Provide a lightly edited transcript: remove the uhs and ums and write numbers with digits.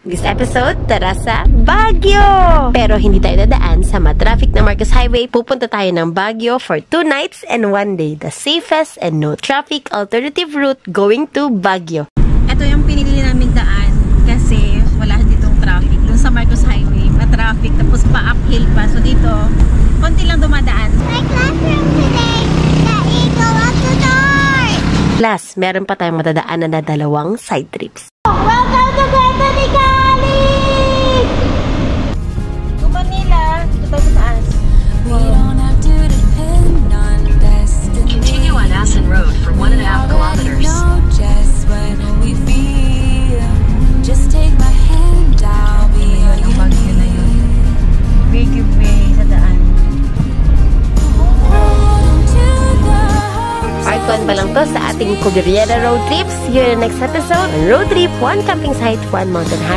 This episode, tara sa Baguio! Pero hindi tayo dadaan sa matraffic na Marcos Highway. Pupunta tayo ng Baguio for 2 nights and 1 day. The safest and no traffic alternative route going to Baguio. Ito yung pinili naming daan kasi wala ditong traffic. Doon sa Marcos Highway, traffic tapos pa-uphill pa. So dito, konti lang dumadaan. My classroom today, the eagle at the door! Plus, meron pa tayong matadaanan na dalawang side trips. Welcome to Puerto Nicali! Kung Manila, dito tayo sa taas. We don't have to depend on destiny. Continue on Assen Road for 1.5 kilometers. Know just what we feel. Just take my hand, I'll be Ayun, ang Baguio na yun. Big way sa daan. to the hope. Part 1 pa lang to sa ating Cordillera Road Trips. See you in the next episode. Road Trip, 1 camping site, 1 mountain hike.